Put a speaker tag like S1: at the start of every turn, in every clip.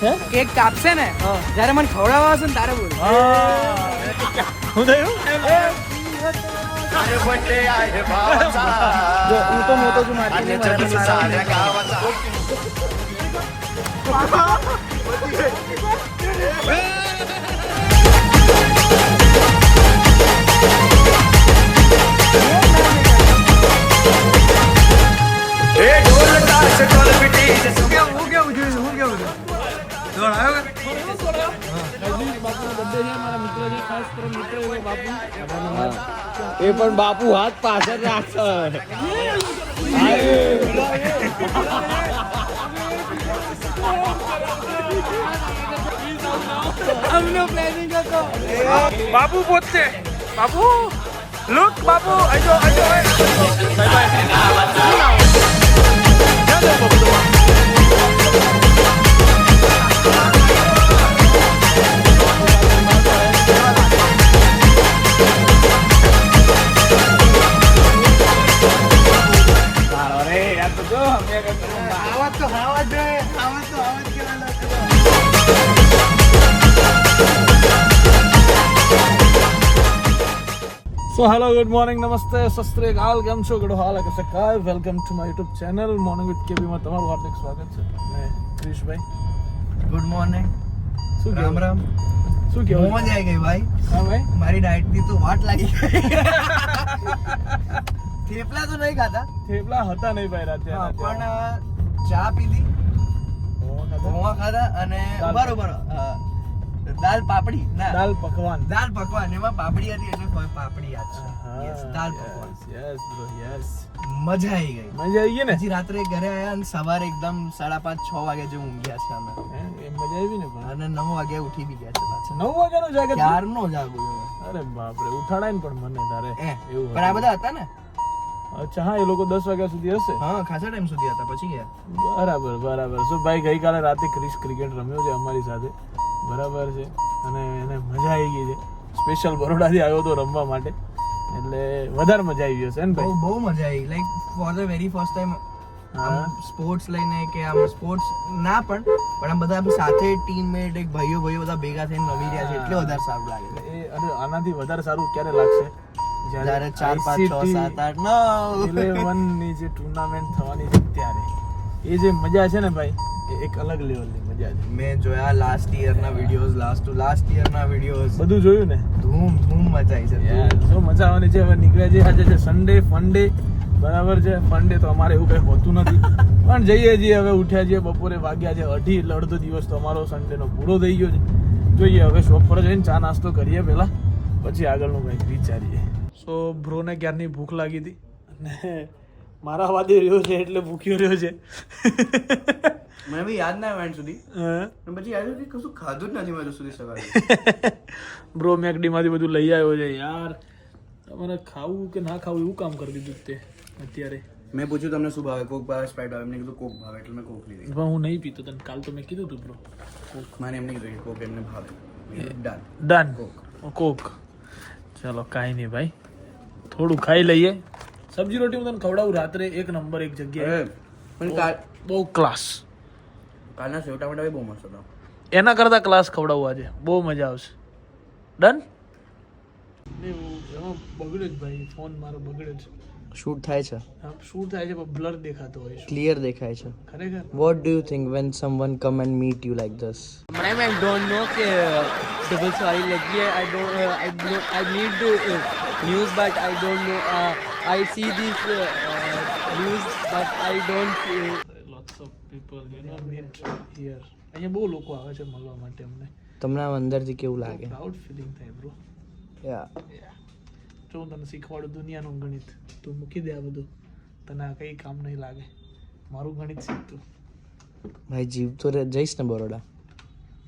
S1: Cake કાપશે ને જ્યારે મને ખવડાવવા આવશે ને તારે બોલ.
S2: શું થયું?
S1: જો હું તો મોટો છું મારી
S2: એ પણ બાપુ હાથ પાછળ રાખશે.
S1: બાપુ પોતે બાપુ લુક બાપુ આજો આજો
S2: So hello, good morning, namaste, sastryakal, કેમ છો? ગડો હાલ કે કાય welcome to my YouTube channel morning with KB માં તમારું હાર્દિક સ્વાગત છે. અને ક્રિશભાઈ
S1: ગુડ મોર્નિંગ.
S2: શું
S1: રામ રામ.
S2: શું કહેવું?
S1: મજા આવી ગઈ ભાઈ.
S2: હા ભાઈ,
S1: મારી ડાયટ ની તો વાટ લાગી ગઈ. થેપલા તો નહીં ખાધા
S2: થેપલા હતા નહીં ભાઈ રાતે.
S1: પણ ચા પીધી, પૌવા ખાધા અને બરોબર દાલ પાપડી ના
S2: દાલ પકવાન.
S1: દાલ પકવાન એમાં પાપડી હતી એટલે પાપડી યાદ છે. Yes, dal pakwan.
S2: Yes bro yes.
S1: મજા આવી ગઈ.
S2: મજા આવી ગઈ ને?
S1: પછી રાત્રે ઘરે આયા અને સવારે એકદમ 5:30-6 વાગે જેવું ઊંઘ્યા છે અમે.
S2: એ મજા આવી ને પણ.
S1: અને 9 વાગે ઉઠી બી ગયા છે પાછા.
S2: 9 વાગ્યાનો જાગે?
S1: ક્યારનો જાગું છું.
S2: અરે બાપ રે, ઉઠાડાય ને પણ મને તારે એવું.
S1: પણ આ બધા હતા ને?
S2: અચ્છા હા, એ લોકો 10 વાગ્યા સુધી હશે.
S1: હા, ખાસા ટાઈમ સુધી હતા પછી ગયા.
S2: બરાબર બરાબર. સો ભાઈ ગઈકાલે રાતે ક્રિશ ક્રિકેટ રમ્યો છે અમારી સાથે, બરાબર છે, અને એને મજા આવી ગઈ છે. સ્પેશિયલ બરોડાથી આવ્યો હતો રમવા માટે, એટલે વધારે મજા આવી હશે ને ભાઈ?
S1: બહુ મજા આવી. Like for the very first time sports લઈને કે આમ સ્પોર્ટ્સ ના પણ આમ બધા સાથે ટીમમેટ એક ભાઈઓ બધા ભેગા થઈને રમી રહ્યા છે એટલે વધારે સારું લાગે.
S2: એ અને આનાથી વધારે સારું ક્યારે લાગશે?
S1: જ્યારે 4 5 6 7 8 9
S2: 11 ની જે ટુર્નામેન્ટ થવાની છે ત્યારે એ જે મજા છે ને ભાઈ, એ એક અલગ લેવલની મજા છે.
S1: મેં જોયા લાસ્ટ યર ના વિડિયોઝ, લાસ્ટ યર ના વિડિયોઝ
S2: બધું જોયું ને?
S1: ધૂમ મજા આવી છે.
S2: શું મજા આવવાની છે. હવે નીકળ્યા છે, આજે છે સન્ડે, ફન ડે, બરાબર છે. ફન ડે તો અમારે એવું કઈ હોતું નથી, પણ જઈએ છીએ. હવે ઉઠ્યા છીએ, બપોરે વાગ્યા છે 2:30, એટલે અડધો દિવસ તો અમારો સન્ડે નો પૂરો થઈ ગયો છે. જોઈએ હવે શોપ પર જઈને ચા નાસ્તો કરીએ પેલા, પછી આગળનું કંઈક વિચારીએ. સો બ્રોને ક્યારની ભૂખ લાગી હતી અને મારા વાદે રહ્યો છે એટલે ભૂખ્યો રહ્યો છે.
S1: મને બી યાદ ના આવ્યા સુધી, પછી યાદ નથી કશું ખાધું જ નથી મારું સુધી સવારે.
S2: બ્રો મેકડી માંથી બધું લઈ આવ્યો છે યાર. તમારે ખાવું કે ના ખાવું એવું કામ કરી દીધું તે અત્યારે.
S1: મેં પૂછ્યું તમને શું ભાવે, કોક ભાવે, સ્પ્રાઇટ ભાવે? એમને કીધું કોક ભાવે એટલે મેં કોક લીધી.
S2: પણ હું નહીં પીતો, તને કાલ તો મેં કીધું તું બ્રો.
S1: કોક મને એમને કીધું કે કોક એમને ભાવે.
S2: ડન કોક. ચલો કાંઈ નહીં ભાઈ, થોડું ખાઈ લઈએ. સબ્જી રોટી હું તને ખવડાવું રાત્રે, એક નંબર એક જગ્યાએ.
S1: પણ
S2: બહુ ક્લાસ.
S1: કાલના સેવ ટામેટા બહુ મસ્ત હતા.
S2: એના કરતા ક્લાસ ખવડાવું આજે, બહુ મજા આવશે. ડન. બગડે જ ભાઈ, ફોન મારો બગડે જ.
S1: શૂટ થાય છે,
S2: શૂટ થાય છે, પણ બ્લર દેખાતો હોય છે.
S1: ક્લિયર દેખાય છે.
S2: ખરેખર.
S1: What do you think when someone come and meet you like this?
S3: I don't know કે double sorry લગી है. I need news but I don't know. I see this news but I don't.
S2: Lots of people meet here. અહીંયા બહુ લોકો આવે છે મળવા માટે અમને.
S1: તમને આમ અંદરથી કેવું લાગે?
S2: પ્રાઉડ ફીલિંગ થાય બ્રો.
S1: યા
S2: જો હું તને શીખવાડું દુનિયાનું ગણિત, તું મૂકી દે આ બધું, તને આ કઈ કામ નહીં લાગે. મારું ગણિત શીખતું
S1: ભાઈ. જીવ તો જઈશ ને બરોડા?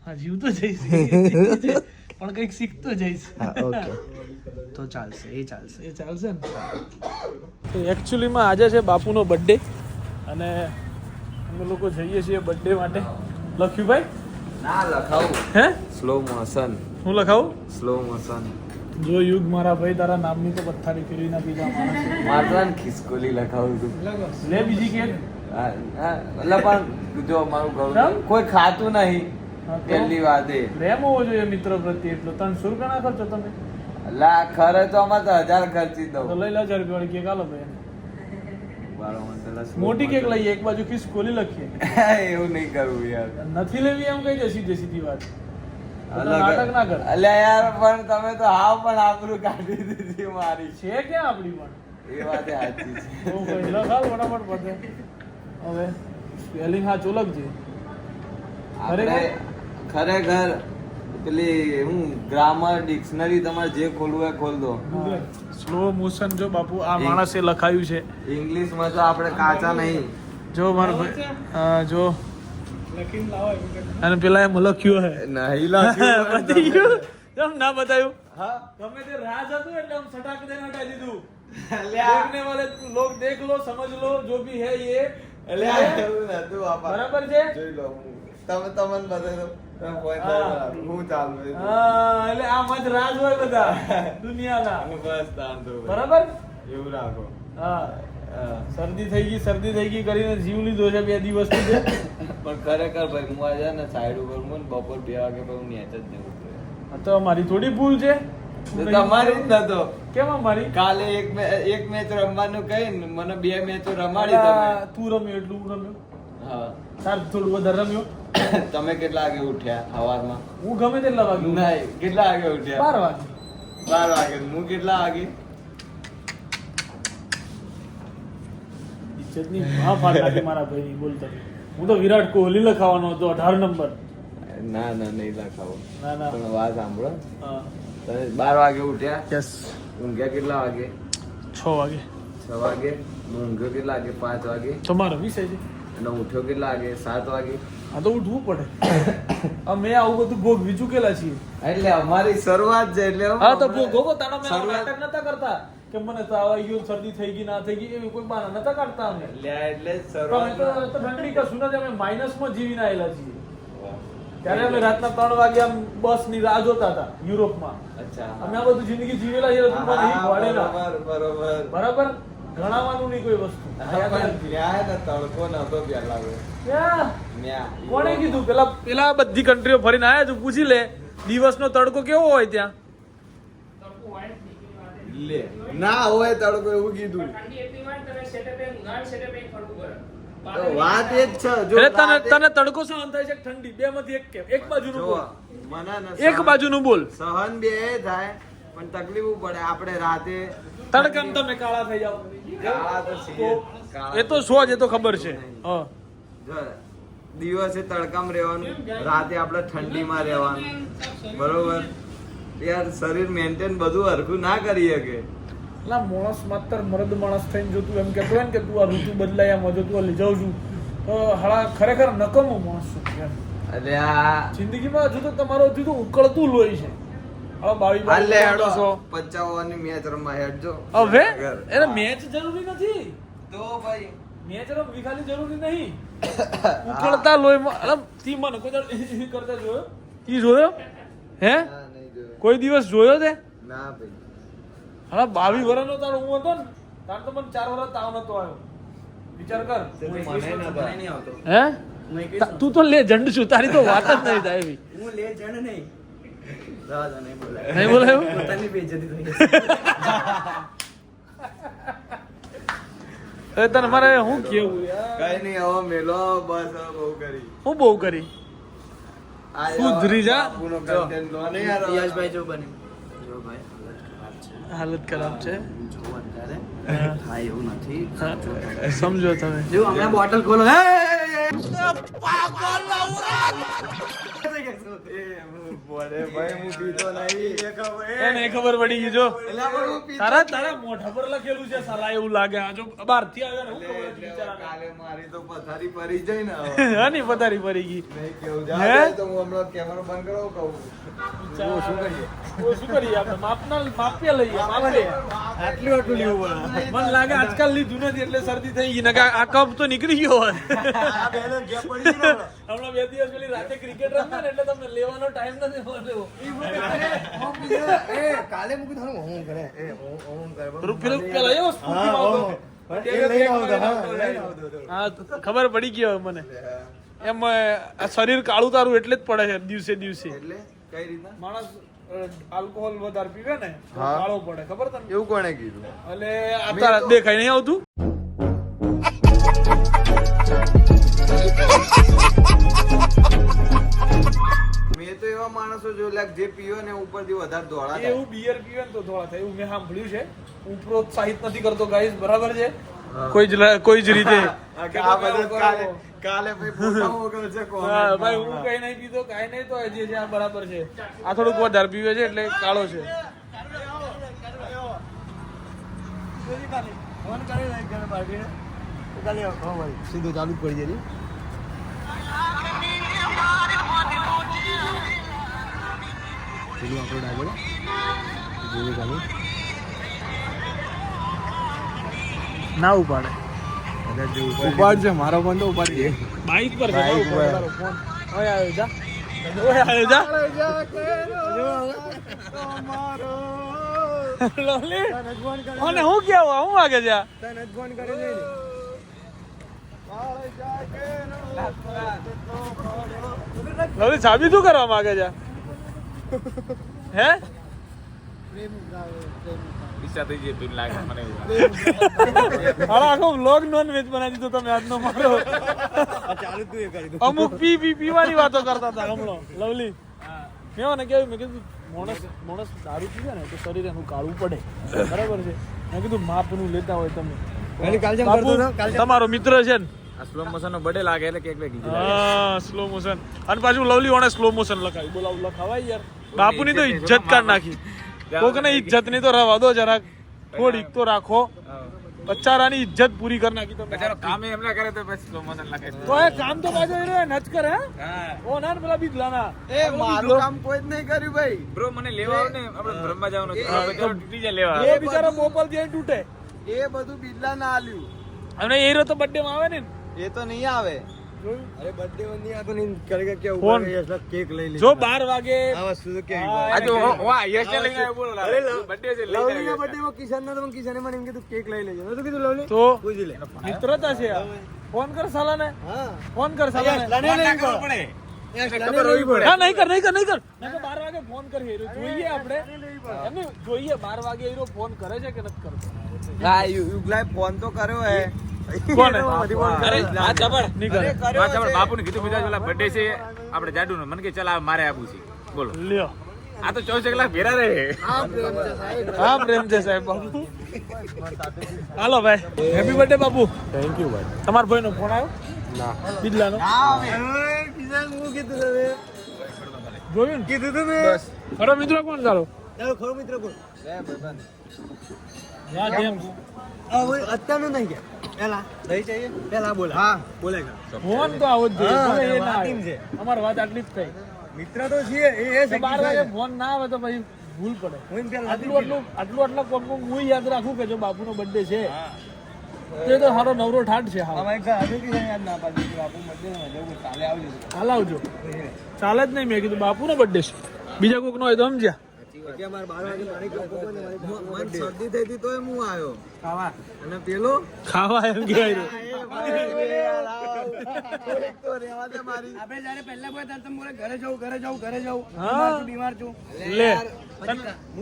S2: હા જીવ તો જઈશ, પણ કંઈક શીખતો જઈશ.
S1: ઓકે તો ચાલશે, એ ચાલશે.
S2: એ ચાલશે ને. તો એકચ્યુઅલીમાં આજે છે બાપુનો બર્થડે અને અમે લોકો જઈએ છીએ બર્થડે માટે. લખ્યું ભાઈ?
S4: ના લખાવું.
S2: હે?
S4: Slow motion.
S2: હું લખાવું?
S4: Slow motion.
S2: જો યુગ મારા ભાઈ, તારા નામની તો પથ્થારી ફેરવી ના પીધા માણસ.
S4: મારતા ખિસકોલી લખાવું છું.
S2: લે બીજી કેક.
S4: એટલે પણ જો મારું ગૌરવ કોઈ ખાતું નહીં
S2: હા, તો
S4: પહેલી વાત એ
S2: પ્રેમ હોવો જોઈએ મિત્રો પ્રત્યે એટલો. 300 રૂપિયા ના ખર્ચો તમે
S4: લા ખરે તો અમારે તો 1000 ખર્ચી
S2: તો
S4: દઉં
S2: લઈ લો 1000 રૂપિયા વાળી કેક આલો ભાઈ.
S4: વાળો મને પેલા slow
S2: મોટી કેક
S4: માં
S2: લઈએ, એક બાજુ ખિસકોલી લખીએ.
S4: એવું નહીં કરવું યાર
S2: નથી લેવી એમ કહી દે સીધી વાત. તો
S4: અલગ
S2: નાટક ના કર.
S4: અલ્યા યાર પણ તમે તો હાવ પણ આબરૂ કાઢી દીધી મારી
S2: છે ક્યાં આપણી પણ
S4: એ વાત સાચી છે
S2: તો કહી લો ખાવ ફટાફટ પડે. હવે સ્પેલિંગ હા ચોલક છે
S4: આપણે ખરેખર પેલી હું ગ્રામર ડિક્શનરી તમારે જે ખોલવું હોય ખોલ દો.
S2: સ્લો મોશન જો બાપુ આ માણસે લખાયું છે.
S4: ઇંગ્લિશમાં તો આપણે કાચા નહીં.
S2: જો મારો ભાઈ જો અને પેલા એમ લખ્યું હે
S4: નહીં લખ્યું.
S2: પતી ગયું. કેમ ના બતાવ્યું?
S4: હા
S2: ગમે તે રાજ હતું એટલે આમ સટાક દે હટા દીધું.
S4: અલ્યા
S2: देखने वाले लोग देख लो समझ लो जो भी है ये
S4: અલ્યા એવું નતું બાપા.
S2: બરાબર છે.
S4: જોઈ લો હું. તમે તમને બતાવી દો તમે point
S2: હા.
S4: બરાબર. હું ચાલુ એ.
S2: હા એટલે આ મત રાજ હોય બધા દુનિયાના.
S4: બસ તાન દો ભાઈ.
S2: બરાબર.
S4: એવું રાખો.
S2: હા
S4: હા.
S2: શરદી થઈ ગઈ કરીને જીવ લીધો છે 2 દિવસથી છે.
S4: પણ ખરેખર ભાઈ હું આજે ને સાઈડ ઉપર હું ને બપોર 2 વાગે પછી હું નેચ જ જવું છું.
S2: આ તો મારી થોડી ભૂલ છે.
S4: તો તમારી જ નતો.
S2: કેમ અમારી?
S4: કાલે એક મેચ રમવાનું કહીને મને 2 મેચો રમાડી તમે.
S2: તું રમ્યો એટલું હું રમ્યો.
S4: હા.
S2: તાર થોડું વધારે રમ્યો.
S4: તમે કેટલા વાગે ઉઠ્યા સવારમાં?
S2: હું ગમે તેટલા વાગે ઉઠું.
S4: નહીં કેટલા વાગે ઉઠ્યા?
S2: 12 વાગે.
S4: 12 વાગે. હું કેટલા વાગે?
S2: ઇજ્જતની માં ફાટ નાખી મારા ભાઈની બોલતો. હું તો વિરાટ કોહલી લખાવાનો હતો 18 નંબર.
S4: ના ના નહીં લખાવો.
S2: ના ના.
S4: પણ વાત સાંભળો.
S2: હા
S4: તમે 12 વાગે ઉઠ્યા?
S2: યસ.
S4: ઊંઘ્યા કેટલા વાગે?
S2: 6 વાગે.
S4: 6 વાગે. ઊંઘ્યો કેટલા વાગે? 5 વાગે.
S2: તમારો વિષય છે.
S4: અને ઉઠ્યો કેટલા વાગે? 7 વાગે.
S2: આ તો ઉઠવું પડે. અમે આવું બધું ભોગવી ચૂકેલા છીએ.
S4: એટલે અમારી શરૂઆત છે એટલે
S2: હા તો ભોગવો તાનો મેં
S4: શરૂઆત-
S2: નાટક નતા કરતા કે મને તાવ આવી ગયો, શરદી થઈ ગઈ, ના થઈ ગઈ એવી કોઈ બહાના નતા કાઢતા અમે.
S4: લ્યા એટલે જ
S2: તો અમે
S4: શરૂઆત.
S2: તો ઠંડી કશું નથી, અમે માઇનસમાં જીવીને આવેલા છીએ. ત્યારે અમે રાતના 3 વાગે આમ બસની રાહ જોતા હતા યુરોપમાં.
S4: અચ્છા.
S2: અમે આ બધું જિંદગી જીવેલા છે તું મને ઈ વાળેલા.
S4: બરોબર.
S2: બરાબર. ગણાવાનું નહીં કોઈ વસ્તુ.
S4: પણ ત્યાં હે ને તડકો નતો પેલા હવે.
S2: ક્યાં?
S4: ન્યા.
S2: કોણે કીધું? પેલા બધી કન્ટ્રીઓ ફરીને આયા તું પૂછી લે દિવસનો તડકો કેવો હોય ત્યાં.
S4: લે ના હોય તડકો એવું કીધું. તો વાત એ જ છે. જો
S2: એટલે તને
S4: વાત એ-
S2: તને તડકો સહન થાય છે કે ઠંડી? બે માંથી એક કેમ? એક બાજુનું
S4: જો,
S2: બોલ.
S4: મને ને
S2: એક બાજુનું બોલ.
S4: સહન બે થાય પણ તકલીફ પડે આપણે રાતે
S2: તડકામ તમે કાળા થઈ જાવ.
S4: કાળા તો છીએ. કાળા
S2: એ તો સો જ, એ તો ખબર છે. હા.
S4: જો, દિવસે તડકામાં રહેવાનું, રાતે આપણે ઠંડીમાં રહેવાનું. બરોબર યાર શરીર મેન્ટેન બધું હરખું ના કરી શકે.
S2: એટલે માણસ માત્ર મર્દ માણસ થઈને જો તું એમ કહેતો હોય ને કે તું આ ઋતુ બદલાય એમ હજુ તું લઈ જાઉં છું તો હાળા ખરેખર નકમો માણસ છું એમ.
S4: એટલે આ
S2: જિંદગીમાં હજુ તો તમારો હજુ તો ઉકળતું લોહી છે. હાલો 22
S4: હાલે હેડો
S2: 22
S4: 55 ની મેચ રમવા હેડજો.
S2: હવે એને મેચ જરૂરી નથી.
S4: તો ભાઈ
S2: મેચ રમવી ખાલી જરૂરી નહીં. ઉકળતા લોહીમાં અરે તી મને કોઈ દાડો કરતા જોયો? ઈ જોયો? હે?
S4: ના, નહીં જોયો.
S2: કોઈ દિવસ જોયો તે?
S4: ના ભાઈ
S2: હા 22 વર્ષનો તારો હું હતો ને તાર તો મને 4 વર્ષ તાવ નતો આવ્યો. વિચાર કર.
S4: મને નહીં આવતો.
S2: હે? તું તો લેજન્ડ છું, તારી તો વાત જ નહીં થાય એવી.
S1: હું લે જણ નહીં રાજા નહીં બોલાય.
S2: નહીં બોલાયું?
S1: પોતાની બેઇજ્જતી થઈ
S2: એ તને મારે શું કેવું યાર?
S4: કઈ નહીં હવે મેલો બસ હવે બહુ કરી.
S2: હું બહુ કરી.
S4: આ
S2: સુધરી જા.
S4: બાપુનો content લો ને યાર.
S1: યશભાઈ જો બને જો ભાઈ
S2: હાલત ખરાબ છે.
S1: જો અત્યારે હા એવું નથી
S2: હા, સમજો તમે.
S1: જો હમણાં બોટલ ખોલો હે
S4: ભાઈ હું પીતો નહીં.
S2: એને ખબર પડી ગઈ જો.
S4: એલા પણ હું પીતો
S2: તારા મોઢા પર લખેલું છે સાલા એવું લાગે. આ જો બહાર થી આવ્યા ને હું ખબર હતી
S4: એટલે
S2: બિચારાને.
S4: કાલે મારી તો પથારી પડી જાય ને હવે.
S2: હા ની પથારી પડી ગઈ.
S4: નહીં કેવું
S2: હે?
S4: જા તો હું હમણાં કેમેરો બંધ કરો કહું.
S2: શું કરીએ? શું કરીએ આપણે? માપીએ લઈએ.
S1: આટલું લેવું પડે
S2: મને લાગે આજકાલ લીધું નથી એટલે શરદી થઈ ગઈ. નકર આ કપ તો નીકળી ગયો હોત.
S1: આ બેનો ગેપ પડી ગયો ને
S2: હમણાં 2 દિવસ પેલી રાતે ક્રિકેટ રમ્યા ને એટલે તમને લેવાનો ટાઈમ નથી મળ્યો.
S1: એ કાલે મૂકી થાનું હું કરે એ હું કરે
S2: પેલું પેલા એવો સ્ફૂર્તિમાં આવતો.
S1: એ લઈ આવતો હા લઈ આવતો
S2: હા તો ખબર પડી ગઈ હવે મને. એમ આ શરીર કાળું તારું એટલે જ પડે છે દિવસે દિવસે.
S4: એટલે કઈ રીતના
S2: માણસ આલ્કોહોલ વધારે પીવે ને તો
S4: હા.
S2: કાળો પડે, ખબર તને?
S4: એવું કોણે કીધું?
S2: એટલે અત્યારે દેખાય નહીં આવતું.
S4: મેં તો એવા માણસો જોયેલા કે જે પીવે ને ઉપરથી વધારે ધોળા થાય.
S2: એવું બિયર પીવે ને તો ધોળા થાય એવું મેં સાંભળ્યું છે. હું પ્રોત્સાહિત નથી કરતો ગાઈસ, બરાબર છે? કોઈ જ રીતે
S4: આ બધા કાલે ભાઈ ફોટા મોકલશે
S2: હા, ભાઈ હું કઈ નહીં પીતો, કઈ નહીં, તો જે છે આ બરાબર છે. આ થોડુંક વધારે પીવે છે એટલે કાળો છે.
S1: સીધું ચાલુ જ પડી જતી. સીધું આપણો ડાગો જોયું ચાલુ
S2: ના ઉપાડે.
S1: ઉપાડશે મારો પણ તો ઉપાડી દે.
S2: બાઈક પર છે,
S1: બાઈક પર.
S2: તારો ફોન. ઓય આવ્યો જા, ઓય આવ્યો જા. લવલી અને હું કેવા હું વાગે છે આ? લવલી ચાબી શું કરવા માંગે છે? હે હાલો આખો વ્લોગ નોન વેજ બનાવી દીધો તમે આજનો મારો. અમુક પીવાની વાતો કરતા હતા હમણાં. લવલી મેં ને કેવું, મેં કીધું માણસ દારૂ પીવે ને તો શરીર એનું કાળું પડે, બરાબર છે? મેં કીધું માપનું લેતા હોય તમે. બાપુ, તમારો મિત્ર છે ને?
S4: સ્લો મોશન નો બર્થડે લાગે એટલે કેક વેક
S2: હા, સ્લો મોશન. અને પાછું લવલી ઓણે સ્લો મોશન લખાવી. બોલાવ લખાવાય યાર. બાપુની તો ઇજ્જત કાઢ નાખી. કોકને ઇજ્જત ની તો રહેવા દો જરાક, થોડીક તો રાખો. બચારાની ઇજ્જત પૂરી કરી નાખી તમે.
S4: બચારો કામ એમ ના કરે તો પછી સ્લો મોશન લખે.
S2: તો એ કામ તો પાછો એ રહ્યો નચ કરે. ઓ ના પેલા બીજલાના
S4: એ મારું કામ કોઈ જ નહીં કર્યું ભાઈ. બ્રો મને લેવા આવ ને, આપણે બ્રહ્મા જવાનું છે. બચારો તૂટી જાય લેવા.
S2: એ બિચારો બોપલ જે તૂટે.
S4: એ બધું બિરલા ના આલ્યું.
S2: અને એ રહ્યો તો બર્થડે માં આવે ને.
S4: એ તો નહીં આવે.
S1: અરે બર્થડે માં નહીં આતો નહીં કરેગા કે
S2: ફોન.
S1: ઉપર કેક લઈ લે.
S2: જો 12 વાગે
S1: આ વસ્તુ તો કેવી
S2: હા,
S4: આ જો વાહ યશ ને લઈને આવ્યો બોલો.
S1: અરે
S4: બર્થડે છે લઈને
S1: લવલી ના
S4: આવ્યો.
S1: બર્થડે માં કિશન ના તો કિશને મને એમ કીધું કેક લઈ લેજો. મેં તો કીધું લવલી
S2: તો
S1: પૂછી લે.
S2: મિત્રતા છે આ. ફોન કર સાલાને,
S1: હા
S2: ફોન કર સાલાને.
S1: લડે નહીં પડે.
S4: ખબર હોવી પડે.
S2: ના નહીં કર નહીં કર નહીં કર. મેં તો 12 વાગે ફોન કરીએ જોઈએ આપણે. એમને જોઈએ 12 વાગે એરો ફોન કરે છે કે નથી કરતો.
S4: હા યુગલાએ ફોન તો કર્યો હે.
S2: કોને?
S4: અરે આ જબર
S2: નહીં કરે.
S4: આ જબર બાપુને કીધું બીજા પેલા બર્થડે છે આપણે જાડુ નો. મને કે ચાલ આ મારે આવું છે. બોલો
S2: લ્યો.
S4: આ તો 24 કલાક ભેરા રહે.
S2: હા પ્રેમ છે સાહેબ. બાપુ હાલો ભાઈ, happy birthday Bapu.
S1: Thank you ભાઈ.
S2: તમારા ભાઈનો ફોન આવ્યો
S1: ના
S2: બિજલાનો?
S1: કિશન હું કીધું તમે
S2: જોયું ને?
S1: કીધું તમે
S2: ખરો મિત્રો કોણ ચાલો?
S1: ચાલો ખરો મિત્ર કોણ
S2: હા કેમ?
S1: અત્યારનું નહીં કે પેલા દહીં चाहिए પેલા બોલા હા બોલેગા
S2: ફોન તો આવો જ જોઈએ.
S1: હા,
S2: ભલે એ ના
S1: વાત
S2: આવે.
S1: એમ છે.
S2: અમારી વાત આટલી જ થઈ.
S1: મિત્ર તો છીએ એ
S2: 12 વાગે ફોન ના આવે તો પછી ભૂલ પડે. આટલું કોમ હું યાદ રાખું કે જો બાપુનો બર્થડે છે તો એ તો સારો નવરો ઠાઠ છે. હા
S1: અમારે ઘર આજે કિશન યાદ ના પાડી કે બાપુ મધ્ય માં જવું કાલે આવજો
S2: હાલ આવજો. ચાલે જ નહીં. મેં કીધું બાપુનો બર્થડે છે, બીજા કોઈક નો હોય તો સમજ્યા.
S1: કે અમારે 12 વાગે મારી કેક કોને મારી
S4: મને શરદી થઈ હતી તોય હું આવ્યો.
S1: ખાવા
S4: અને પેલો
S2: ખાવા એમ કહેવાય છે.
S1: આપણે જ્યારે પહેલા બોલે ત્યારે તમે બોલે ઘરે જાઉં
S2: હા.
S1: બીમાર છું
S2: લે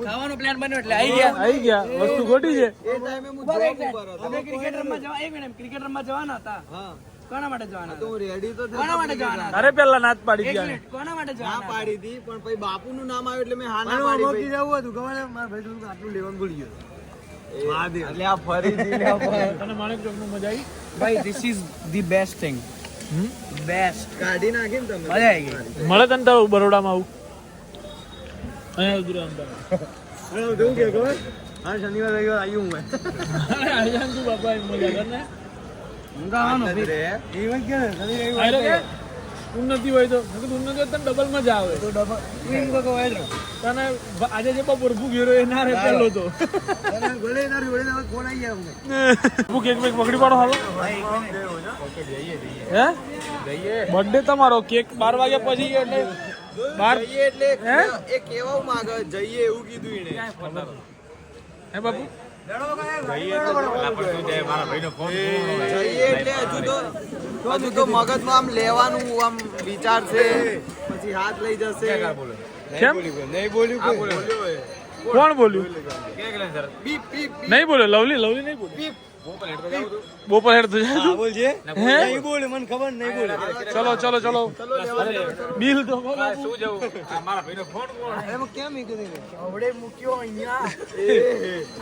S1: ખાવાનો પ્લાન બન્યો એટલે આવી ગયા
S2: આવી ગયા. વસ્તુ ખોટી છે.
S4: એ ટાઈમે હું જોબ ઉપર હતો.
S1: અમે ક્રિકેટ રમવા જવા એક મિનિટ ક્રિકેટ રમવા જવાના હતા
S4: હા
S1: કોના માટે જવાના
S4: તો હું રેડી તો
S1: કોના માટે જવાના
S2: અરે પેલા નાચ પાડી
S1: એક
S2: ગયા.
S1: મિનિટ કોના માટે
S4: ના
S1: જવાના
S4: પાડી હતી પણ પછી બાપુનું નામ આવ્યું એટલે મેં હા ના પાડી ભાઈ.
S1: જવું હતું ખબર છે મારા ભાઈ થોડું આટલું લેવાનું ભૂલી ગયો
S4: એટલે આ ફરીથી લે
S2: તને માણેક ચોકનું મજા આવી?
S1: ભાઈ this is the best thing best
S4: કાઢી નાખી ને તમે.
S1: મજા આવી ગઈ
S2: મળે તને તો બરોડામાં આવું અહીંયા ઉતરો અંદર.
S1: કેવું કે ખબર હા શનિવાર રવિવાર આવ્યું હું
S2: અરે આઈ જાન તું બાપા મજા કર ને.
S1: હું ગાવાનો
S4: રે
S1: ઇવન કે શનિ
S2: આયરો કે
S1: રવિવાર
S2: ઉન્નતિ હોય તો મેં કીધું ઉન્નતિ હોય તો તને ડબલ મજા આવે.
S1: તો ડબલ ઇવન કો વાયરો
S2: તને આજે જે બપોર ભૂખ ગયો એ ના રે પેલો તો
S1: અને ગોલે ના જોડે ના ફોન આવી ગયા અમને
S2: ભૂખ એક બેક પકડી પાડો હાલો. હે બર્થડે તમારો કેક 12 વાગ્યા પછી એટલે 12
S4: જઈએ એટલે
S2: હે?
S4: એ કેવા માંગે જઈએ એવું કીધું એને.
S2: હે બાપુ
S4: જઈએ એટલે હજુ તો મગજમાં આમ લેવાનું આમ વિચાર છે, પછી હાથ લઈ જશે.
S2: કેમ કોણ બોલ્યું? નહીં બોલ્યો લવલી નહીં બોલ્યો. બોપર હેડ તો જાય તું બોલજે. નહીં બોલે મને ખબર નહીં બોલે. ચલો બિલ તો બોલો શું જવું મારા ભાઈનો ફોન કોણ
S1: એમ કેમ મૂક્યો મૂક્યો અહીંયા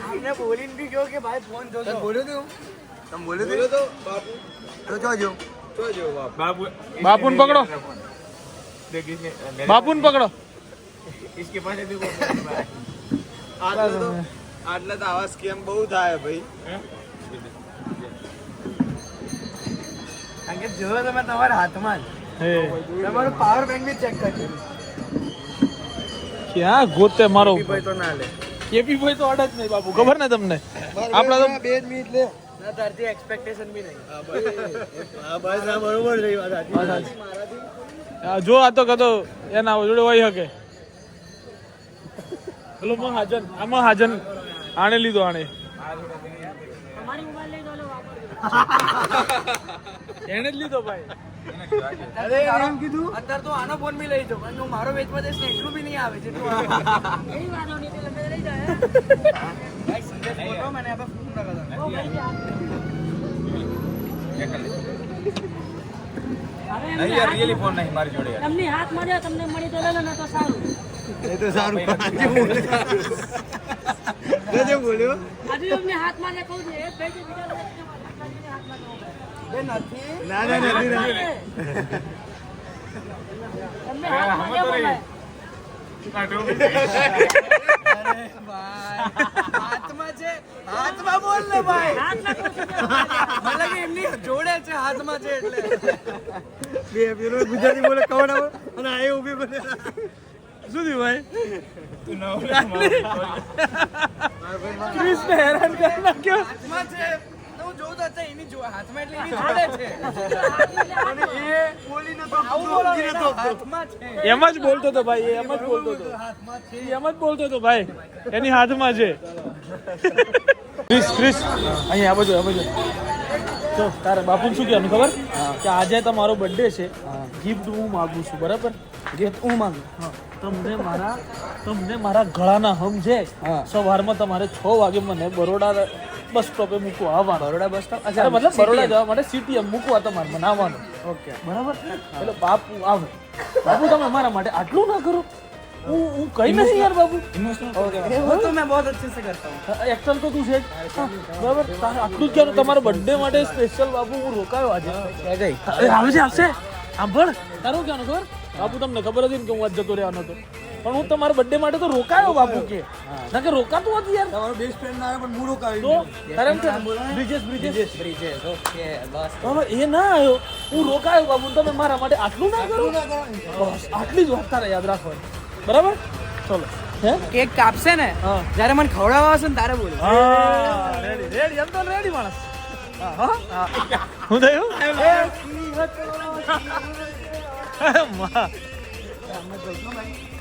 S1: આમને બોલીને બી ગયો કે ભાઈ ફોન જોજો. બોલ્યો તો તો જોજો
S2: બાપુને પકડો. બાપુને પકડો.
S4: આટલે તો આવા સ્કેમ બહુ થાય ભાઈ.
S1: કારણ કે જોયો તમે તમારા હાથમાં જ તમારું પાવર બેંક બી ચેક કરજો.
S2: ક્યાં ગોતે મારો
S1: ભાઈ તો ના લે
S2: કેપી ભાઈ તો અડ જ નહીં બાપુ, ખબર ને તમને? આપડા તો
S1: 2 મિનિટ લે ના તારથી એક્સપેક્ટેશન બી નહીં. હા બસ આ બરોબર રહી વાત સાચી.
S2: જો આ તો કદો એના જોડે હોય શકે. પેલો મહાજન આમાં હાજન આણે લીધો આણે એને જ લીધો ભાઈ.
S1: અરે એમ કીધું અત્યારે તો આનો ફોન બી લઈ જાઉં કારણ કે હું મારો વેચમાં જઈશ ને એટલું બી નહીં આવે જેટલું આવે. ભાઈ સીધે ફોટો મને આપણે ફોન લગાડો.
S5: તમને હાથ મળ્યો તમને મળી તો લે ને તો સારું.
S1: એ તો સારું આજે બોલ્યો
S5: આજે અમને હાથ મારે કહું છું એક ભાઈ બીજા લોકો હાથ મારે
S1: બે નથી
S5: તમને હાથ મારે બોલાય.
S1: અરે ભાઈ હાથમાં છે હાથમાં બોલ ને ભાઈ.
S5: હાથ ના કહું છું
S1: મતલબ કે એમની જોડે છે હાથમાં છે એટલે બે પેલો ગુજરાતી બોલે કવડાવો અને આ ઊભી બોલે
S2: શું થયું ભાઈ? ક્રિસને હેરાન કરી નાખ્યો.
S1: હાથમાં છે તો હું જોઉં તો હતા એની હાથમાં એટલે એની જોડે છે અને એ બોલીને તો આવું બોલીને તો હાથમાં છે.
S2: એમ જ બોલતો હતો ભાઈ, એમ જ બોલતો હતો. એમ જ બોલતો હતો ભાઈ, એની હાથમાં છે. ક્રિસ અહીંયા આ બાજુ તો તારે બાપુને શું કહેવાનું ખબર કે આજે તમારો બર્થડે છે, ગિફ્ટ હું માગું છું, બરાબર?
S1: ગિફ્ટ હું માંગુ
S2: તમને મારા ગળાના હમ છે. સવારમાં તમારે 6 વાગે મને બરોડા બસ સ્ટોપે મૂકવા આવવાનું.
S1: બરોડા બસ સ્ટોપ
S2: અચ્છા મતલબ બરોડા જવા માટે સીટીએમ મૂકવા તમારે મને આવવાનું.
S1: ઓકે
S2: બરાબર? એટલે બાપુ આવે. બાપુ તમે મારા માટે આટલું ના કરો. હું કઈ નથી યાર બાપુ.
S1: वो तो मैं बहुत अच्छे से करता हूँ.
S2: એક્ટર તો તું છે જ. બરાબર? તારે આટલું જ કહેવાનું. તમારા બર્થડે માટે સ્પેશિયલ બાપુ હું રોકાયો આજે. આવશે સાંભળ. તારું કહેવાનું ખબર બાપુ તમને ખબર હતી ને કે હું આજ જતો રહેવાનો હતો, પણ હું તમારા બર્થડે માટે તો રોકાયો બાપુ કે ના કે રોકાતું હતું યાર.
S1: તમારો બેસ્ટ ફ્રેન્ડ ના આવે પણ હું રોકાવી
S2: તો તારે એમ કે બ્રિજેશ
S1: ઓકે બસ
S2: હવે એ ના આવ્યો, હું રોકાયો બાપુ. તમે મારા માટે આટલું ના કરો. બસ આટલી જ વાત તારે યાદ રાખવાની. બરાબર? ચલો હે
S1: કેક કાપશે ને
S2: હા.
S1: જ્યારે મને ખવડાવવા આવશે ને તારે બોલ.
S2: હા રેડી એમ તો રેડી માણસ. હા હું થયું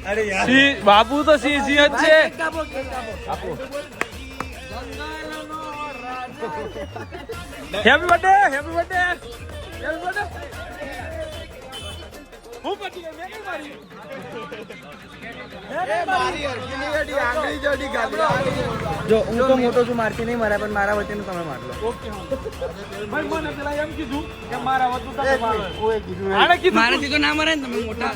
S1: અરે યાર
S2: બાપુ તો સિંહ જ છે.
S1: કાપો કેક કાપો.
S2: હેપી બર્થડે હું પછી મેં કઈ મારી
S1: જો હું તો મોટો છું મારથી નહીં મરાય પણ મારા વચ્ચેનું તમે માર લો.
S2: ઓકે ભાઈ મને પેલા એમ કીધું કે મારા વતુ તમે મારો. આને કીધું
S1: મારાથી તો ના મરાય ને તમે મોટા.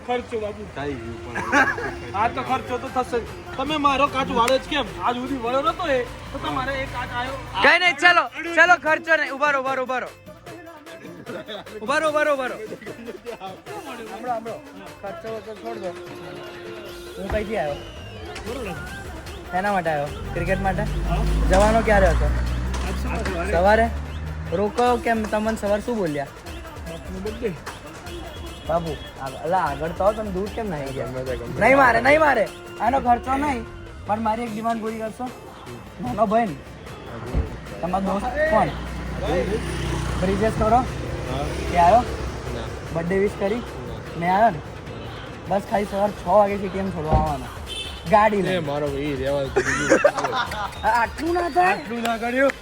S2: ખર્ચો બાપુ આ તો ખર્ચો તો થશે. તમે મારો કાચ વાળો જ કેમ આજ સુધી વળ્યો નતો એ તો તમારે એક કાચ આવ્યો.
S1: કઈ નહીં ચલો ખર્ચો નહીં. ઉભા રહો ઉભા રહો ખર્ચો છોડ દો. હું કઈથી આવ્યો? એના માટે આવ્યો ક્રિકેટ માટે. જવાનો ક્યારે હતો? સવારે. રોકો કેમ? તમને સવાર શું બોલ્યા? બાબુ અલા આગળ તો તમે દૂર કેમ નહીં ગયા? નહીં મારે આનો ખર્ચો નહીં, પણ મારી એક ડિમાન્ડ પૂરી કરશો? નાનો ભાઈ ને તમારો દોસ્ત કોણ? બ્રિજેશ કરો કે આવ્યો? બર્થડે વિશ કરી મેં આવ્યો ને? બસ ખાલી સવાર 6 વાગે સીટીએમ છોડવા આવવાનો, ગાડી લે.
S2: મારો ભાઈ રહેવા
S1: આટલું ના થાય,
S2: આટલું ના કર્યું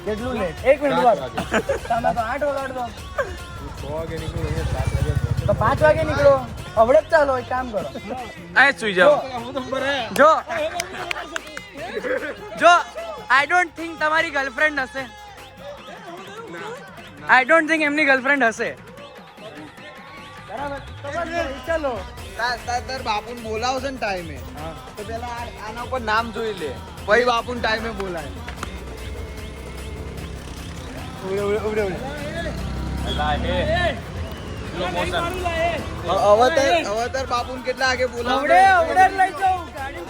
S1: કેટલું લેટ? 1 મિનિટ વાર તમે તો 8 વગાડ દો તો 5 વાગે નીકળો. હવડે જ ચાલો, એક કામ કરો,
S2: આ સુઈ જાઓ.
S1: જો આઈ ડોન્ટ થિંક તમારી ગર્લફ્રેન્ડ હશે, આઈ ડોન્ટ થિંક એમની ગર્લફ્રેન્ડ હશે. બરાબર, તો બસ ચાલો.
S4: તાર બાપુને બોલાવશે ને ટાઈમે તો પેલા આના ઉપર નામ જોઈ લે, પછી બાપુને ટાઈમે બોલાય.
S1: ઉડે
S4: અવતાર બાપુને કેટલા આગે બોલાવે?
S1: ઉડે લઈ જાઉં ગાડી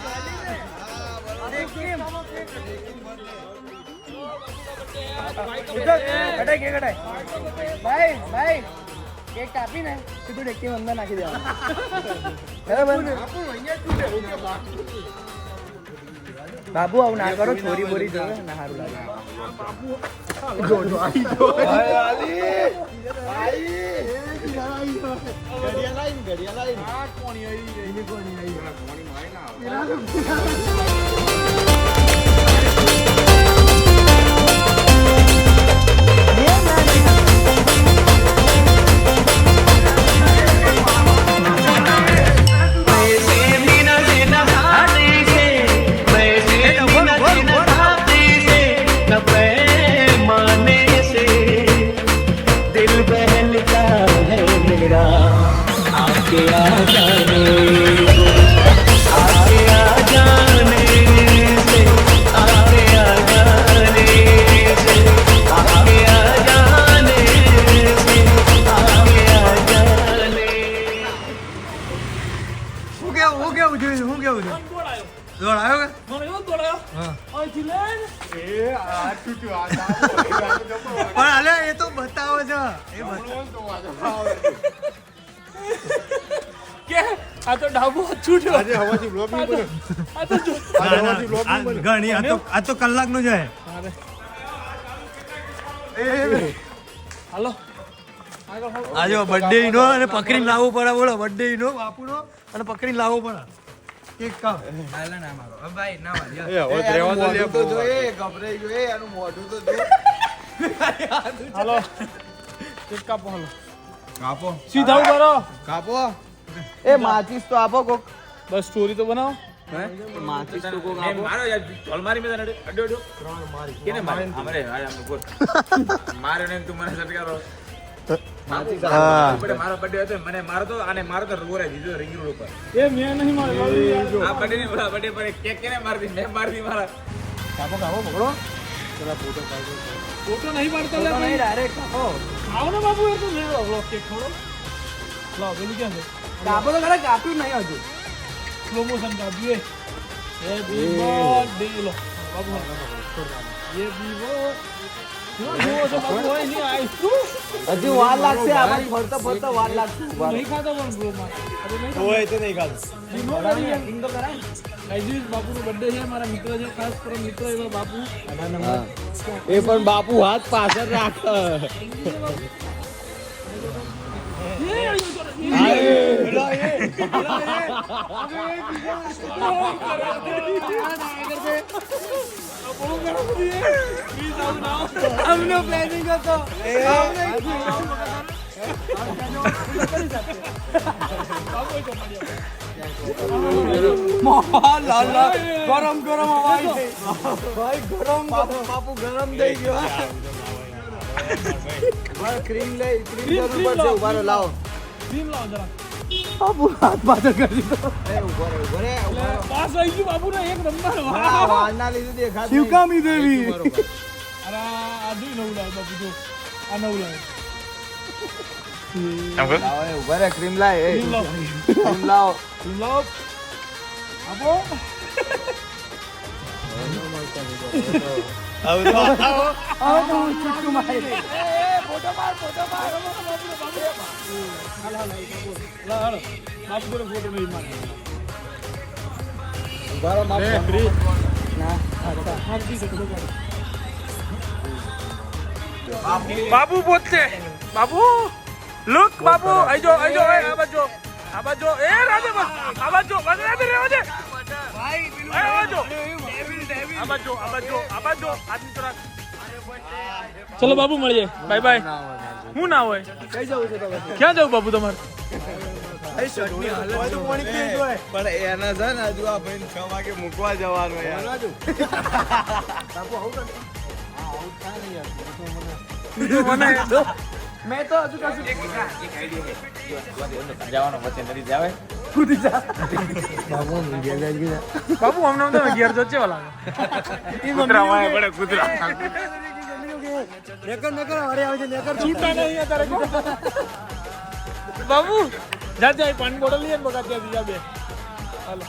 S1: કટાય ભાઈ કેક કાપીને સીધું ડેકી અંદર નાખી દેવાનું. બરાબર બાબુ, આવું ના કરો, છોરી બોરી જોવે ના સારું લાગે.
S2: આ તો ડાબો છૂટ્યો.
S6: આ તો કલાક નું છે.
S2: હાલો
S6: આજો બર્થડે નો અને પકડીને લાવવું પડે. બોલો બર્થડે નો બાપુ નો અને પકડીને લાવવું પડે. કેક કાપ
S1: ભાઈ ના
S4: મોઢું તો જોઈએ, ગભરાઈ ગયો એનું મોઢું તો જો.
S2: હાલો કેક કાપો. હાલો
S4: કાપો
S2: સીધા કરો.
S4: કાપો. એ માચીસ તો આપો કોક.
S2: બસ સ્ટોરી તો બનાવો.
S4: માચીસ તો કોક આપો.
S7: મારો યાર અલમારી में अड्डो अड्डो केने मारे हमरे आया हम को मारे ने तू મને સટકારો
S4: માચીસ
S7: બડે મારો બર્થડે હતો મને મારો તો આને મારો તો રોરે દીધો રિંગ રોડ ઉપર
S2: એ મેં નહીં માર્યો.
S7: આ બર્થડે ની બર્થડે પર કેક કેને માર દી મેં માર દી મારા
S2: કાપો પકડો. ફોટો નહીં પાડતો લે ભાઈ.
S1: ડાયરેક્ટ કાપો.
S2: આવો ને બાબુ, એ તો લેવો લો કેક થોડો. લાવ પેલું ક્યાં છે?
S1: કાપો તો ખરા, કાપ્યું નહીં હજુ.
S2: સ્લો મોશન કાપ્યું. હેપી બર્થડે લો બાબુ. ये विवो जो जो बाबू હોય ની આઈ
S1: હજુ વાર લાગશે, આમાં ફરતા વાર લાગશે.
S2: નહીં ખાતો પણ બ્રો માં અરે નહીં
S6: હોય તો નહીં ખાતું.
S1: એક્ટિંગ તો કરાય.
S2: ગાઈઝ બાપુનો બર્થડે છે, મારા મિત્ર છે, ખાસ કરો મિત્ર એવા બાપુ.
S4: એ પણ બાપુ હાથ પાછળ રાખ.
S1: અમને પ્લાનિંગ હતો. ગરમ ગરમ અવાજ ભાઈ, ગરમ બાપુ ગરમ થઈ ગયો. ક્રીમ લઈ, ક્રીમ જરૂર પડશે. ઉભારો લાવો.
S2: ક્રીમ લાવો જરા.
S1: બાપુ હાથ પાછળ કરી દીધો.
S2: પાસ આવી ગયું બાપુ ને એક નંબર.
S4: વાળના લીધે દેખાતું નહીં.
S1: શિવકામી દેવી.
S4: બરોબર.
S2: અરે આ જોઈ નવું લાવ બાપુ, જો આ નવું લાવ.
S4: લાવો એ ઉભા રે, ક્રીમ લાય. એ
S2: ક્રીમ લાવ.
S4: ક્રીમ લાવો.
S2: ક્રીમ લાવ. આપો.
S1: હવે તો હું છુટ્ટું મારી
S2: બાપુ જોડે ફોટો નહીં મારે બાબુ પોતે બાબુ લુક બાબુ આજો આજો એ આ બાજુ એ રાધે આ બાજુ રાધે રેવા દે ભાઈ આ બાજુ આદમી તો રાખ ચલો બાબુ મળીએ બાય બાય હું ના હોય
S1: કઈ જવું છે તો
S2: ક્યાં જવું બાબુ તમારે
S4: પણ એના છે ને હજુ આ ભાઈ 6 વાગે મૂકવા જવાનું યાર
S1: મેં તો હજુ કશું
S7: જવાનો વચ્ચે નથી જાવે
S1: કૂદી જા
S2: બાબુ હમણાં તો ઘેર જો છે વાલા
S7: કૂતરા વાય પડે કૂતરા
S1: નકર અરે આવે છે નકર
S2: છૂટા નહીં અત્યારે બાબુ જા પાણી બોટલ લઈએ ને બગા ત્યાં બીજા બે હાલો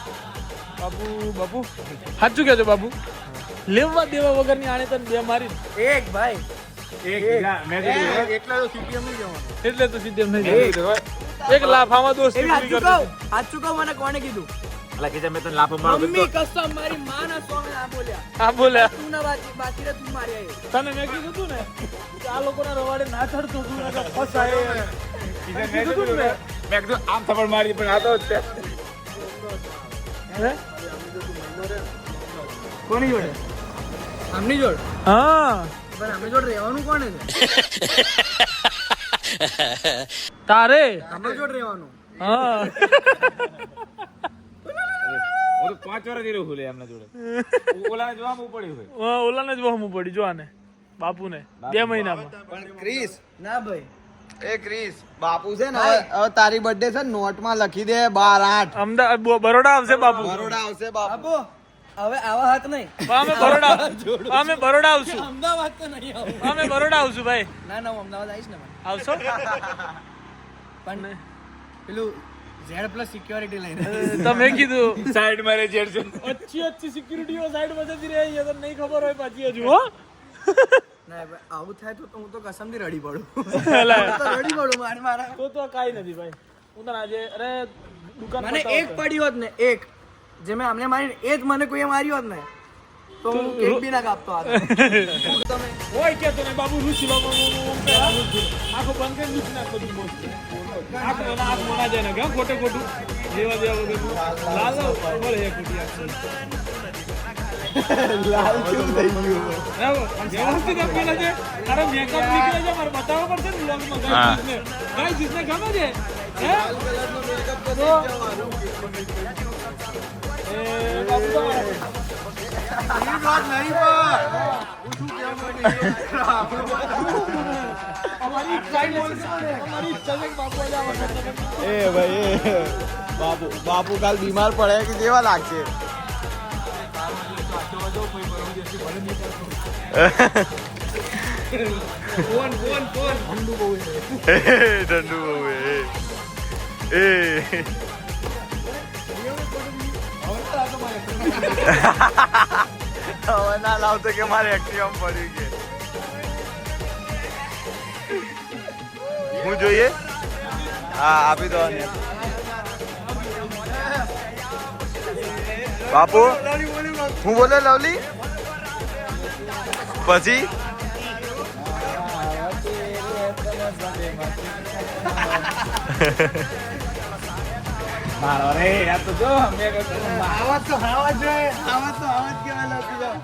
S2: બાબુ સાચું કહેજો બાબુ લેવા દેવા વગરની આણે તને બે મારી
S1: એક ભાઈ
S2: એટલે તો સીધેમ નહીં એક લાફામાં દોસ્ત
S1: સાચું કહું મને કોણે કીધું
S7: અલા કે મેં તને લાફો મારો
S1: મમ્મી કસમ મારી માં ના સોંગ ના બોલ્યા
S2: હા બોલ્યા
S1: તું ના બાકી તું મારી આવી
S2: તને મેં કીધું તું ને કે આ લોકોના રવાડે ના ચડતો તું ના ફસાય
S7: મેં કીધું આમ થપ્પડ મારી પણ આ તો
S2: હે
S1: કોની જોડે આમની જોડે
S2: હા
S1: પણ અમે જોડે રહેવાનું કોને છે
S2: તારે
S1: અમે જોડે રહેવાનું
S2: હા
S7: હું તો 5 વર્ષ રહ્યો ખુલે એમના જોડે ઓલાને જોવામાં પડ્યું હોય
S2: ઓલાને જ વહમું પડી જો આને બાપુને 2 મહિનામાં
S4: પણ ક્રિસ
S1: ના ભાઈ
S4: એ ક્રિસ બાપુ છે ને હવે તારી બર્થડે છે ને નોટમાં લખી દે 12/8
S2: અમદાવાદ બરોડા આવશે બાપુ
S4: બરોડા આવશે બાપુ
S1: બાપુ હવે આવા હાથ નહીં
S2: અમે બરોડા આવશું
S1: અમદાવાદ તો નહીં આવું
S2: અમે બરોડા આવશું ભાઈ
S1: ના હું અમદાવાદ આવીશ ને ભાઈ.
S2: આવશો
S1: પણ પેલું ઝેડ પ્લસ સિક્યોરિટી લઈને
S2: તમે કીધું
S7: સાઈડ મારે જેડ છે
S2: अच्छी સિક્યુરિટીઓ સાઈડ માં જતી રહી છે તને નહીં ખબર હોય પાછી હજુ હો
S1: ના ભાઈ આવું થાય તો હું તો કસમથી રડી પડું
S2: એલા,
S1: તો રડી પડું મારા
S2: તો કાઈ નથી ભાઈ હું તને આજે અરે દુકાન
S1: મને એક પડી હોત ને એક જે મેં આમને મારી એ જ મને કોઈએ મારી હોત ને તો હું કેક બી ના કાપતો આ તમે
S2: હોય કે તો ને બાબુ રૂચી બાબુ આખો બંધ કરી રૂચી નાખો તું બોલ આખ મોના જાય ને કે ખોટે ખોટું લેવા દેવા વગર લાલ બોલે એક ખોટી આખો
S4: લાલ કેવું થઈ ગયું
S2: વ્યવસ્થિત આપેલા છે અરે મેકઅપ નીકળે છે મારે બતાવવા પડશે ને વ્લોગમાં ગાઈસ જીસને ગમે છે હે તો એ બાબુ તમારે અમારી ઈચ્છા છે કે બાપુ આજે આ વખત
S4: એ ભાઈ બાપુ કાલ બીમાર પડે કે કેવા લાગશે
S6: ઠંડુ બહુ હવે ના લાવતો કે મારે એક્ટિવા પડ્યું કે હું જોઈએ હા આપી દો બાપુ હું બોલે લવલી પછી
S7: મારો રે આ તો જો અમે
S1: આવાજ જોઈએ આવાજ કેવા લાગી જાય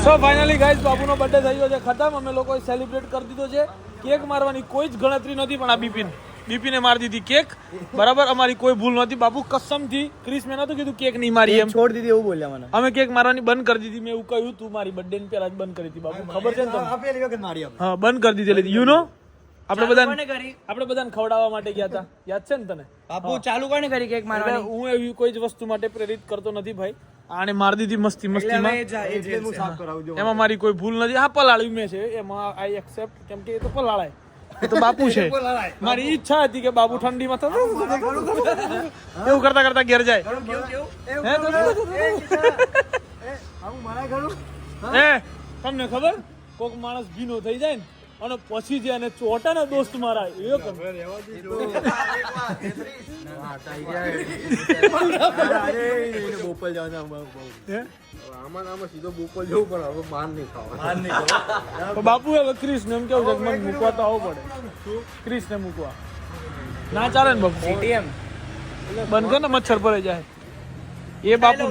S2: સો ફાઇનલી ગાઈસ બાપુનો બર્થડે થઈ ગયો છે ખતમ અમે લોકોએ સેલિબ્રેટ કરી દીધો છે કેક મારવાની કોઈ જ ગણતરી નથી પણ આ બીપીને મારી દીધી કેક બરાબર અમારી કોઈ ભૂલ નથી બાપુ કસમથી ક્રિસ મેં નતું કીધું કેક નહીં મારી એમ
S1: છોડ દીધી એવું બોલ્યા મને
S2: અમે કેક મારવાની બંધ કરી દીધી મેં એવું કહ્યું તું મારી બર્થડે ની પહેલા જ બંધ કરી દીધી બાપુ ખબર છે ને તમને
S1: પેલી વખત મારી
S2: હા બંધ કરી દીધેલી યુ નો આપણે
S1: કોને
S2: બધાને
S1: કરી
S2: ખવડાવવા માટે ગયા હતા યાદ છે ને તને
S1: બાપુ ચાલુ કોને કરી કેક
S2: એટલે
S1: મારવાની
S2: હું એવી કોઈ જ વસ્તુ માટે પ્રેરિત કરતો નથી ભાઈ આને મારી દીધી મસ્તીમાં
S1: એટલે હું સાફ કરાવું
S2: એમાં મારી કોઈ ભૂલ નથી હા પલાળ્યું મેં છે એમાં આઈ એક્સેપ્ટ કેમ કે એ તો પલાળાય એ તો બાપુ છે મારી ઈચ્છા હતી કે બાપુ ઠંડીમાં તો એવું કરતા કરતા ઘેર જાય હે તમને ખબર કોક માણસ ભીનો થઈ જાય ને અને પછી જે અને ચોટા ને દોસ્ત મારા બાપુ હવે ક્રિસ ને એમ કેવું છે કે મને મૂકવા તો આવવું પડે ક્રિસ ને મૂકવા ના ચાલે ને બાપુ બંધ કર ને મચ્છર પડે જાય એ બાપુ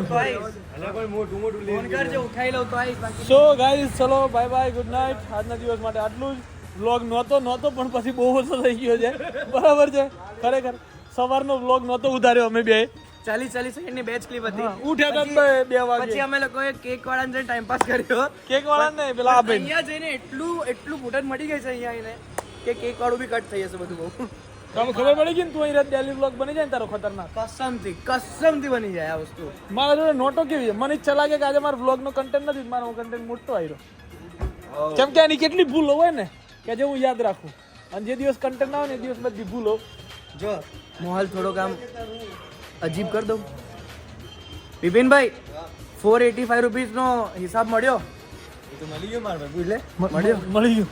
S2: સો ગાઈઝ ચલો બાય બાય ગુડ નાઇટ આજના દિવસ માટે આટલું જ વ્લોગ નહોતો પણ પછી બહુ ઓછો થઈ ગયો છે બરાબર છે ખરેખર સવારનો વ્લોગ નહોતો ઉતાર્યો અમે બે
S1: 40 સેકન્ડ ની બેચ ક્લિપ હતી
S2: ઉઠ્યા હતા 2 વાગે
S1: પછી અમે લોકોએ કેક વાળાને જઈને ટાઈમ પાસ કર્યો
S2: કેક વાળા ને પેલા આ ભાઈ
S1: અહીંયા જઈને એટલું ફૂટેજ મળી ગઈ છે અહીંયા આવીને કે કેક વાળું બી કટ થઈ જશે બધું બહુ
S2: તમને ખબર પડી ગઈ ને તું અહીં ડેલી વ્લોગ બની જાય ને તારો ખતરનાક
S1: કસમથી બની જાય આ વસ્તુ
S2: મારા જોડે નોટો કેવી છે મને ઈચ્છા લાગે કે આજે મારો વ્લોગ નો કન્ટેન્ટ નથી મારો કન્ટેન્ટ મોટો આવ્યો કેમ કે આની કેટલી ભૂલો હોય ને કે જે હું યાદ રાખું અને જે દિવસ કન્ટેન્ટ ના હોય ને એ દિવસ બધી ભૂલો
S1: જો મોહલ થોડો કામ અજીબ કર દઉં વિપિનભાઈ 485 રૂપીસ નો હિસાબ મળ્યો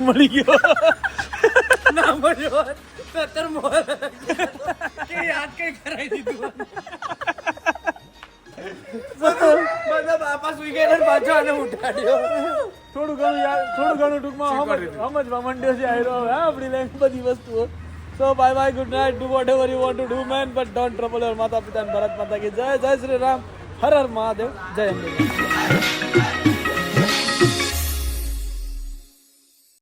S2: મળી ગયો
S1: ના મળ્યો સત્તર મોહલ કે યાદ કઈ કરાવી દીધું બધા બાપા સુઈ ગયા ને પાછો આને ઉઠાડ્યો
S2: થોડું ઘણું ટૂંકમાં સમજવા માંડ્યો છે આયરો હવે આપણી લાઈફ બધી વસ્તુઓ so bye bye good night do whatever you want to do man but don't trouble your માતા પિતા ભારત માતા કી જય જય શ્રી રામ હર હર મહાદેવ જય અંબે